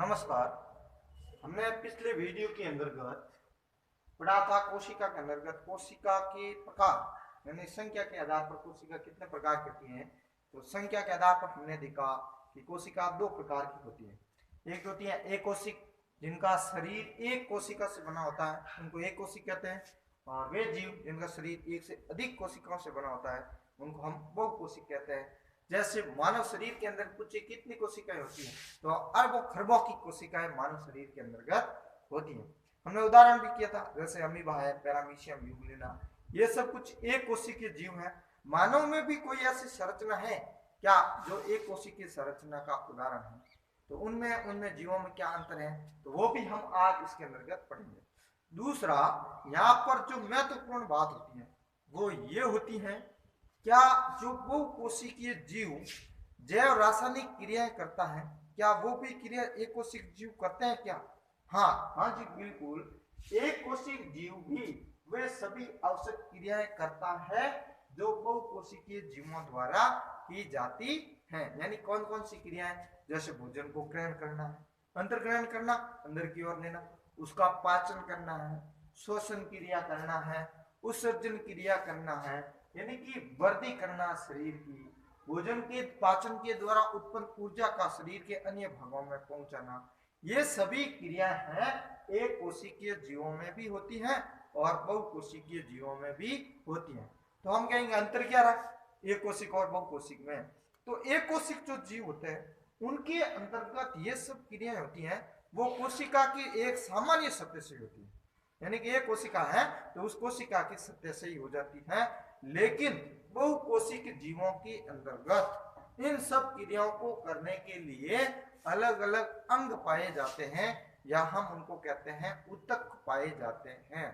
नमस्कार। हमने पिछले वीडियो के अंतर्गत पढ़ा था कोशिका के अंतर्गत कोशिका के प्रकार यानी संख्या के आधार पर कोशिका कितने प्रकार की होती है। तो संख्या के आधार पर हमने देखा कि कोशिका दो प्रकार की होती है। एक होती है एक कोशिक, जिनका शरीर एक कोशिका से बना होता है, उनको एक कोशिक कहते हैं। और वे जीव जिनका शरीर एक से अधिक कोशिकाओं से बना होता है, उनको हम बहुकोशिक कहते हैं। जैसे मानव शरीर के अंदर कुछ कितनी कोशिकाएं होती हैं, तो अरबों खरबों की कोशिकाएं मानव शरीर के अंतर्गत होती हैं। हमने उदाहरण भी किया था, जैसे अमीबा है, पैरामीशियम, यूग्लिना, ये सब कुछ एक कोशिकीय जीव हैं। मानव में भी कोई ऐसी संरचना है क्या जो एक कोशिकीय संरचना का उदाहरण है? तो उनमें जीवों में क्या अंतर है, तो वो भी हम आज इसके अंतर्गत पढ़ेंगे। दूसरा, यहाँ पर जो महत्वपूर्ण बात होती है वो ये होती है, क्या जो बहुकोशिकीय जीव जैव रासायनिक क्रियाएं करता है, क्या वो भी क्रिया एक कोशिक जीव करते हैं क्या? हाँ जी बिल्कुल। एक कोशिक जीव भी वे सभी आवश्यक क्रियाएं करता है जो बहुकोशिकीय जीवों द्वारा की जाती हैं। यानी कौन कौन सी क्रियाएं? जैसे भोजन को ग्रहण करना है, अंतर ग्रहण करना, अंदर की ओर लेना, उसका पाचन करना है, श्वसन क्रिया करना है, उत्सर्जन क्रिया करना है, यानी कि वृद्धि करना शरीर की, भोजन के पाचन के द्वारा उत्पन्न ऊर्जा का शरीर के अन्य भागों में पहुंचाना, ये सभी क्रियाएं हैं एक कोशिकीय जीवों में भी होती हैं और बहुकोशिकीय जीवों में भी होती हैं। तो हम कहेंगे अंतर क्या रहा एक कोशिक और बहुकोशिक में? तो एक कोशिक जो जीव होते हैं उनके अंतर्गत ये सब क्रियाएं होती हैं, वो कोशिका की एक सामान्य सत्य से होती है। यानी कि एक कोशिका है तो उस कोशिका की सत्य से ही हो जाती है। लेकिन बहुकोशिक जीवों के अंतर्गत इन सब क्रियाओं को करने के लिए अलग अलग अंग पाए जाते हैं, या हम उनको कहते हैं ऊतक पाए जाते हैं।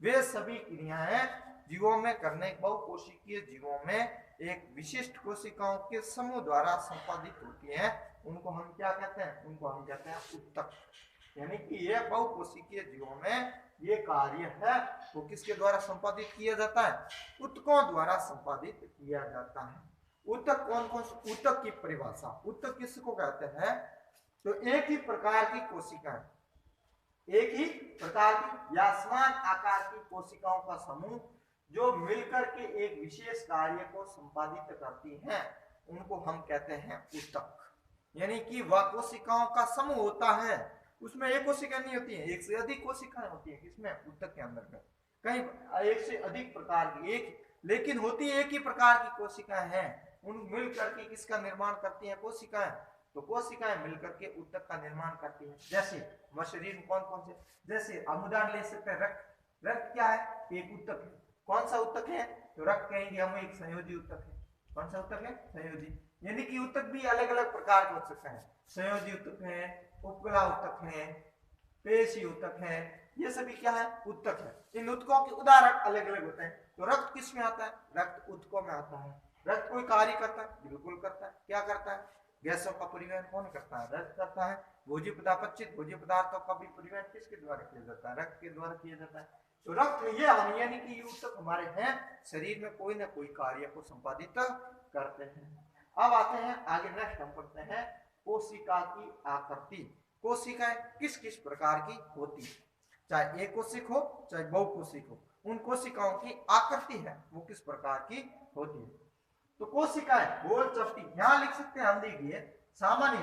वे सभी क्रियाएं जीवों में करने बहुकोशिकीय जीवों में एक विशिष्ट कोशिकाओं के समूह द्वारा संपादित होती हैं। उनको हम क्या कहते हैं? उनको हम कहते हैं ऊतक। यानी कि ये बहुकोशिकीय जीवों में ये कार्य है वो किसके द्वारा संपादित किया जाता है? ऊतकों द्वारा संपादित किया जाता है। ऊतक कौन कौन से? ऊतक की परिभाषा, ऊतक किसको कहते हैं? तो एक ही प्रकार की कोशिकाएं, एक ही प्रकार की या समान आकार की कोशिकाओं का समूह जो मिलकर के एक विशेष कार्य को संपादित करती हैं, उनको हम कहते हैं ऊतक। यानी कि वह कोशिकाओं का समूह होता है, उसमें एक कोशिका नहीं होती है, एक से अधिक कोशिकाएं होती है। किसमें? ऊतक के अंदर में कहीं एक से अधिक प्रकार की, एक लेकिन होती एक ही प्रकार की कोशिकाएं हैं। उन मिलकर के किसका निर्माण करती हैं? कोशिकाएं। तो कोशिकाएं मिलकर के ऊतक का निर्माण करती हैं। जैसे हमारे शरीर में कौन कौन से, जैसे हम उदाहरण ले सकते हैं रक्त। रक्त क्या है? एक ऊतक है। कौन सा ऊतक है? तो रक्त कहेंगे हम एक संयोजी ऊतक है। कौन सा ऊतक है? संयोजी। यानी कि ऊतक भी अलग अलग प्रकार के हो सकते हैं। संयोजी ऊतक है, उपकला ऊतक है, पेशी ऊतक है, ये सभी क्या है? ऊतक है। इन ऊतकों के उदाहरण अलग अलग होते हैं। तो रक्त किस में आता है? रक्त ऊतकों में आता है। रक्त कोई कार्य करता है? बिल्कुल करता है। क्या करता है? गैसों का परिवहन कौन करता है? रक्त करता है। भोज्य पदार्थ, भोज्य पदार्थों का भी परिवहन किसके द्वारा किया जाता है? रक्त के द्वारा किया जाता है। तो रक्त ये यानी कि ऊतक हमारे हैं, शरीर में कोई ना कोई कार्य को संपादित करते हैं। अब आते हैं आगे, नेक्स्ट हम पढ़ते हैं कोशिका की आकृति। कोशिकाएं किस किस प्रकार की होती है? चाहे एक कोशिक हो चाहे बहुकोशिक हो, उन कोशिकाओं की आकृति है वो किस प्रकार की होती है? तो कोशिकाएं गोल चपटी, यहां लिख सकते हैं हम, देखिए सामान्य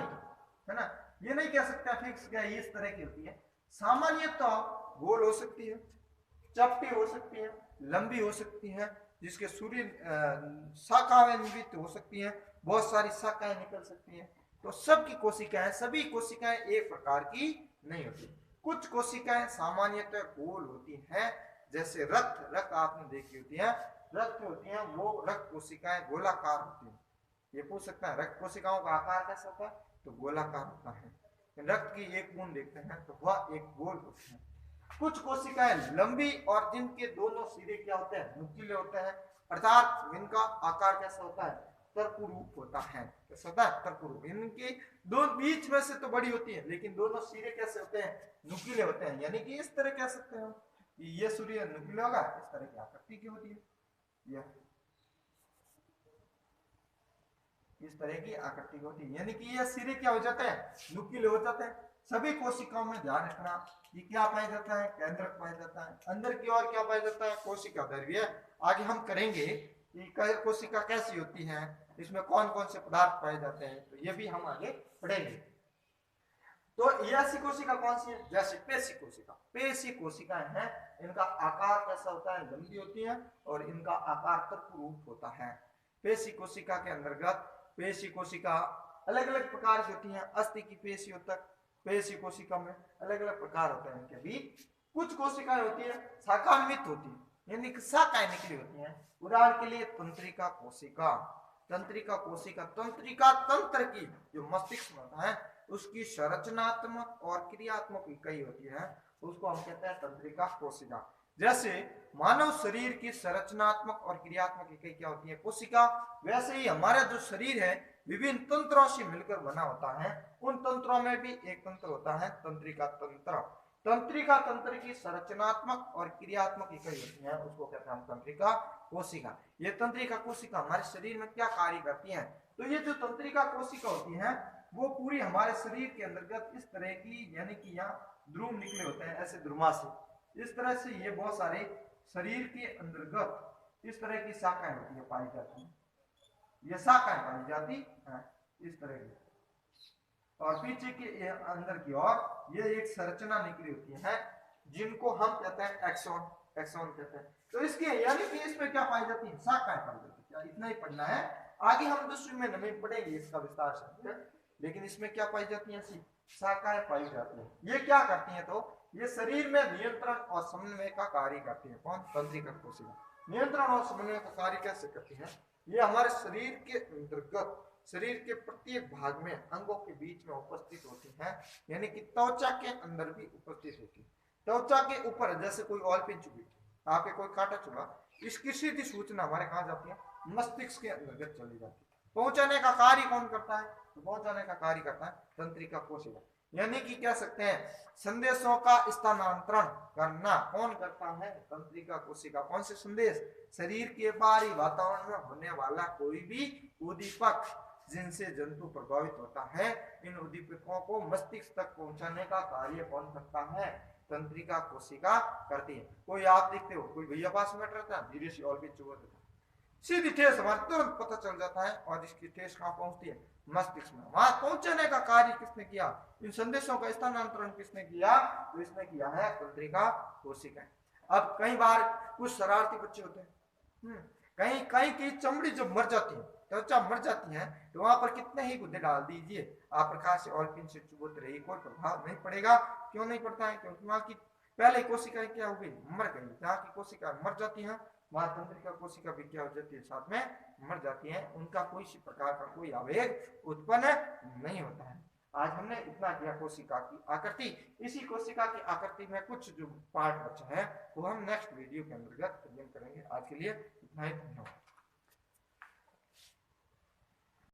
है ना, ये नहीं कह सकते फिक्स क्या इस तरह की होती है। सामान्य तो गोल हो सकती है, चपटी हो सकती है, लंबी हो सकती है, जिसके सूर्य शाखाएं निवित हो सकती हैं, बहुत सारी शाखाएं निकल सकती हैं। तो सबकी कोशिकाएं, सभी कोशिकाएं एक प्रकार की नहीं होती। कुछ कोशिकाएं सामान्यतः गोल होती हैं, जैसे रक्त आपने देखी होती है, रक्त होती हैं वो रक्त कोशिकाएं गोलाकार होती हैं। ये पूछ सकता है रक्त कोशिकाओं का आकार कैसा होता है? तो गोलाकार होता है। रक्त की एक बूंद देखते हैं तो वह एक गोल होती है। कुछ कोशिकाएं लंबी और जिनके दोनों सिरे क्या होते हैं? नुकीले होते हैं, अर्थात इनका आकार कैसा होता है? तर्करूप होता है। कैसा होता है? तर्करूप। इनके दो बीच में से तो बड़ी होती है, लेकिन दोनों सिरे कैसे होते हैं? नुकीले होते हैं। यानी कि इस तरह कह सकते हो ये सूर्य नुकीला होगा, इस तरह की आकृति की होती है, यह इस तरह की आकृति होती है। यानी कि ये सिरे क्या हो जाते हैं? नुकीले हो जाते हैं। सभी कोशिकाओं में ध्यान रखना ये क्या पाया जाता है, केंद्रक पाया जाता है। अंदर की ओर क्या पाया जाता है, कोशिका द्रव्य। आगे हम करेंगे कि कोशिका कैसी होती है, इसमें कौन कौन से पदार्थ पाए जाते हैं, तो ये भी हम आगे पढ़ेंगे। तो ये ऐसी कोशिका कौन सी है, जैसे पेशी कोशिका। पेशी कोशिकाएं हैं, इनका आकार कैसा होता है, लंबी होती है और इनका आकार तत्व रूप होता है। पेशी कोशिका के अंतर्गत पेशी कोशिका अलग अलग प्रकार की होती हैं। अस्थि की पेशी होता है, पेशी कोशिका में अलग अलग प्रकार होते हैं इनके भी। कुछ कोशिकाएं होती है शाखान्वित होती है, यानी कि शाखाएं निकली होती हैं। उदाहरण के लिए तंत्रिका कोशिका। तंत्रिका कोशिका तंत्रिका तंत्र की जो मस्तिष्क होता है उसकी संरचनात्मक और क्रियात्मक इकाई होती है, उसको हम कहते हैं तंत्रिका कोशिका। जैसे मानव शरीर की संरचनात्मक और क्रियात्मक इकाई क्या होती है, कोशिका, वैसे ही हमारा जो शरीर है विभिन्न तंत्रों से मिलकर बना होता है। उन तंत्रों में भी एक तंत्र होता है तंत्रिका तंत्र। तंत्रिका तंत्र की संरचनात्मक और क्रियात्मक इकाई होती है, उसको कहते हैं हम तंत्रिका कोशिका। ये तंत्रिका कोशिका हमारे शरीर में क्या कार्य करती है, तो ये जो तंत्रिका कोशिका होती है वो पूरी हमारे शरीर के अंतर्गत इस तरह की, यानी कि यहाँ ध्रुव निकले होते हैं ऐसे ध्रुमाशय, इस तरह से ये बहुत सारे शरीर के अंतर्गत इस तरह की शाखाएं होती है, पाई जाती है, ये शाखाएं पाई जाती है इस तरह की। और पीछे के अंदर की ओर ये एक संरचना निकली होती है जिनको हम कहते हैं एक्सोन, एक्सोन कहते हैं। तो इसके यानी कि इसमें क्या पाई जाती है, शाखाएं पाई जाती है। क्या इतना ही पढ़ना है, आगे हम 10वीं में नवीं पढ़ेंगे इसका विस्तार से, लेकिन इसमें क्या पाई जाती है, शाखाएं पाई जाती हैं। ये क्या करती हैं, तो ये शरीर में नियंत्रण और समन्वय का कार्य करती है। कौन, तंत्रिका कोशिका। नियंत्रण और समन्वय का कार्य कैसे करती है, ये हमारे शरीर के अंतर्गत शरीर के प्रत्येक भाग में अंगों के बीच में उपस्थित होती है, यानी कि त्वचा के अंदर भी उपस्थित होती है। त्वचा के ऊपर जैसे कोई ऑलपिन चुभी, आपके कोई कांटा चुभा, इसकी सीधी सूचना हमारे कहाँ जाती है, मस्तिष्क के अंतर्गत चली जाती है। पहुंचाने का कार्य कौन करता है, तो पहुंचाने का कार्य करता है तंत्रिका कोशिका। यानी कि कह सकते हैं संदेशों का स्थानांतरण करना कौन करता है, तंत्रिका कोशिका। कौन से संदेश, शरीर के बाहरी वातावरण में होने वाला कोई भी उद्दीपक जिनसे जंतु प्रभावित होता है, इन उद्दीपकों को मस्तिष्क तक पहुंचाने का कार्य कौन करता है, तंत्रिका कोशिका करती है। कोई आप देखते हो कोई भैया पास में रहता है, धीरे से और भी चुभा देता है, सीधी ठेस हमारे तुरंत पता चल जाता है, और इसकी ठेस कहाँ पहुंचती है, मस्तिष्क में। वहां पहुंचने का कार्य किसने किया, इन संदेशों का स्थानांतरण किसने किया, तो इसने किया है तंत्रिका कोशिका। अब कई बार कुछ शरारती बच्चे होते हैं, कहीं कहीं की चमड़ी जब मर जाती है, त्वचा मर जाती है, तो वहां पर कितने ही गुद्दे डाल दीजिए आप, प्रकाश से ऑलपिन से चुभते रहिए, कोई प्रभाव नहीं पड़ेगा। क्यों नहीं पड़ता है, क्योंकि वहां की पहले कोशिकाएं क्या हो गई, मर गई। जहाँ की कोशिका मर जाती है वहां तंत्रिका कोशिका भी क्या हो जाती है, साथ में मर जाती है, उनका कोई प्रकार का कोई आवेग उत्पन्न नहीं होता है। आज हमने इतना किया कोशिका की आकृति। इसी कोशिका की आकृति में कुछ जो पार्ट बचा है वो हम नेक्स्ट वीडियो के अंतर्गत अध्ययन करेंगे। आज के लिए इतना ही, धन्यवाद।